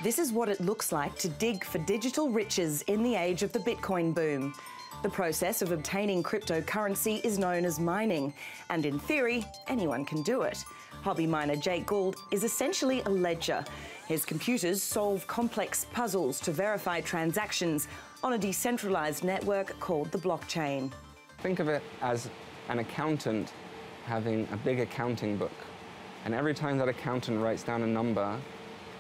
This is what it looks like to dig for digital riches in the age of the Bitcoin boom. The process of obtaining cryptocurrency is known as mining, and in theory, anyone can do it. Hobby miner Jake Gould is essentially a ledger. His computers solve complex puzzles to verify transactions on a decentralized network called the blockchain. Think of it as an accountant having a big accounting book. And every time that accountant writes down a number,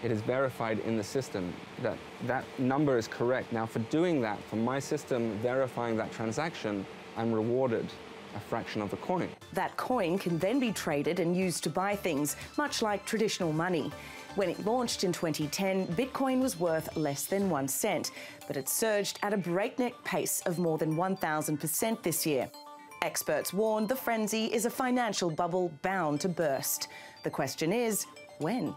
it is verified in the system that that number is correct. Now, for doing that, for my system verifying that transaction, I'm rewarded a fraction of a coin. That coin can then be traded and used to buy things, much like traditional money. When it launched in 2010, Bitcoin was worth less than 1 cent, but it surged at a breakneck pace of more than 1,000% this year. Experts warn the frenzy is a financial bubble bound to burst. The question is, when?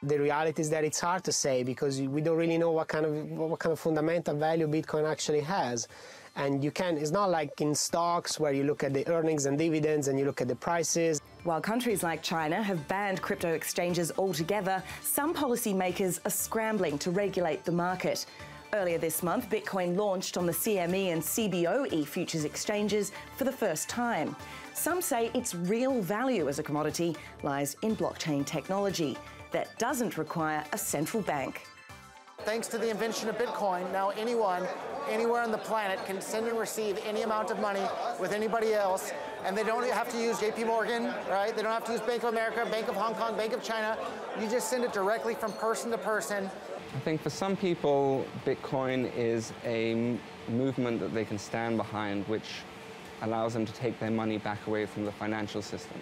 The reality is that it's hard to say because we don't really know what kind of fundamental value Bitcoin actually has. And it's not like in stocks where you look at the earnings and dividends and you look at the prices. While countries like China have banned crypto exchanges altogether, some policymakers are scrambling to regulate the market. Earlier this month, Bitcoin launched on the CME and CBOE futures exchanges for the first time. Some say its real value as a commodity lies in blockchain technology that doesn't require a central bank. Thanks to the invention of Bitcoin, now anyone, anywhere on the planet can send and receive any amount of money with anybody else, and they don't have to use JP Morgan, right? They don't have to use Bank of America, Bank of Hong Kong, Bank of China. You just send it directly from person to person. I think for some people, Bitcoin is a movement that they can stand behind, which allows them to take their money back away from the financial system.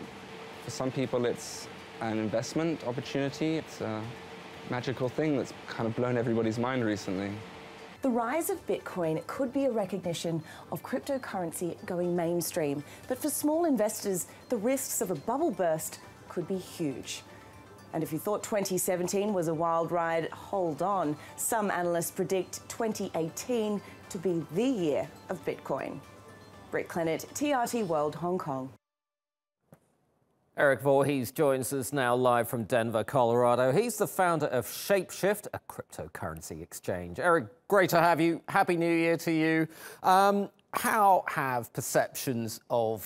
For some people, it's an investment opportunity. It's a magical thing that's kind of blown everybody's mind recently. The rise of Bitcoin could be a recognition of cryptocurrency going mainstream, but for small investors, the risks of a bubble burst could be huge. And if you thought 2017 was a wild ride, hold on. Some analysts predict 2018 to be the year of Bitcoin. Britt Clennett, TRT World, Hong Kong. Erik Voorhees joins us now live from Denver, Colorado. He's the founder of ShapeShift, a cryptocurrency exchange. Erik, great to have you. Happy New Year to you. How have perceptions of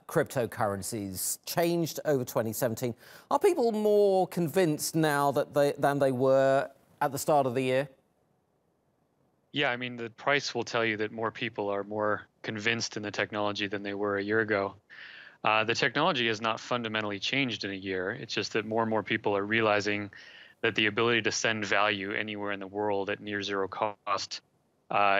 cryptocurrencies changed over 2017? Are people more convinced now than they were at the start of the year? Yeah, I mean, the price will tell you that more people are more convinced in the technology than they were a year ago. The technology has not fundamentally changed in a year. It's just that more and more people are realizing that the ability to send value anywhere in the world at near zero cost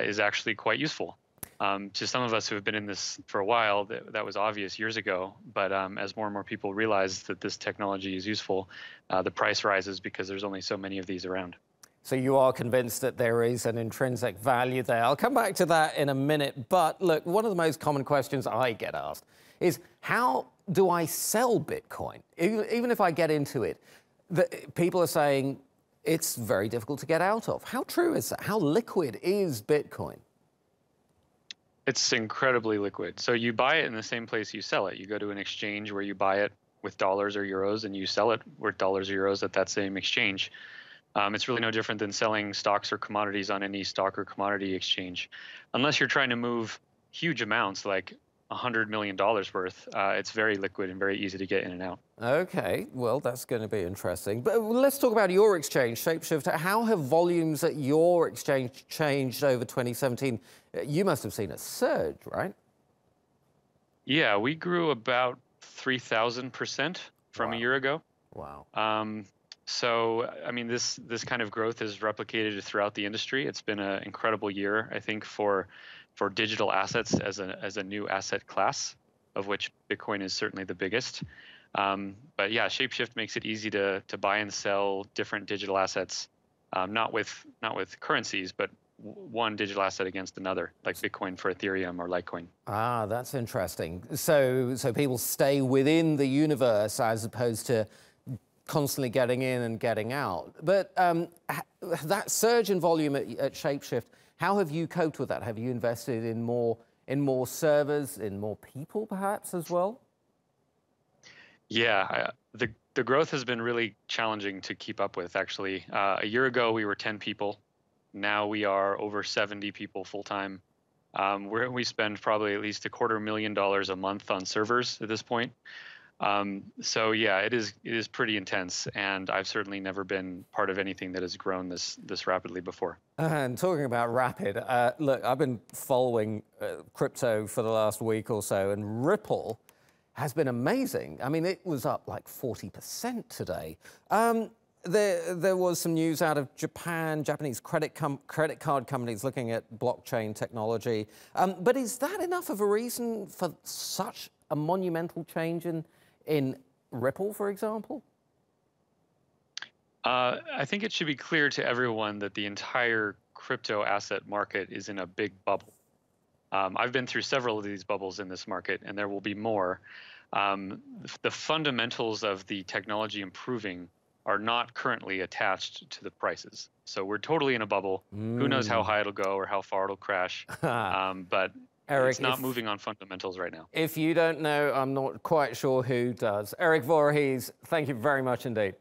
is actually quite useful. To some of us who have been in this for a while, that was obvious years ago. But as more and more people realize that this technology is useful, the price rises because there's only so many of these around. So you are convinced that there is an intrinsic value there. I'll come back to that in a minute. But look, one of the most common questions I get asked is, how do I sell Bitcoin? Even if I get into it, people are saying it's very difficult to get out of. How true is that? How liquid is Bitcoin? It's incredibly liquid. So you buy it in the same place you sell it. You go to an exchange where you buy it with dollars or euros, and you sell it with dollars or euros at that same exchange. It's really no different than selling stocks or commodities on any stock or commodity exchange. Unless you're trying to move huge amounts, like $100 million worth, it's very liquid and very easy to get in and out. Okay, well, that's going to be interesting. But let's talk about your exchange, ShapeShift. How have volumes at your exchange changed over 2017? You must have seen a surge, right? Yeah, we grew about 3,000% from a year ago. Wow. So, I mean, this kind of growth is replicated throughout the industry. It's been an incredible year, I think, for digital assets as a new asset class, of which Bitcoin is certainly the biggest. But yeah, ShapeShift makes it easy to buy and sell different digital assets, not with currencies, but one digital asset against another, like Bitcoin for Ethereum or Litecoin. Ah, that's interesting. So people stay within the universe as opposed to constantly getting in and getting out. But that surge in volume at ShapeShift, how have you coped with that? Have you invested in more servers, in more people perhaps as well? Yeah, the growth has been really challenging to keep up with, actually. A year ago, we were 10 people. Now we are over 70 people full-time. We spend probably at least $250,000 a month on servers at this point. So yeah, it is pretty intense, and I've certainly never been part of anything that has grown this rapidly before. And talking about rapid, look, I've been following crypto for the last week or so, and Ripple has been amazing. I mean, it was up like 40% today. There was some news out of Japan, Japanese credit card companies looking at blockchain technology. But is that enough of a reason for such a monumental change in Ripple, for example? I think it should be clear to everyone that the entire crypto asset market is in a big bubble. I've been through several of these bubbles in this market, and there will be more. The fundamentals of the technology improving are not currently attached to the prices. So we're totally in a bubble. Who knows how high it'll go or how far it'll crash. But Erik, it's not moving on fundamentals right now. If you don't know, I'm not quite sure who does. Erik Voorhees, thank you very much indeed.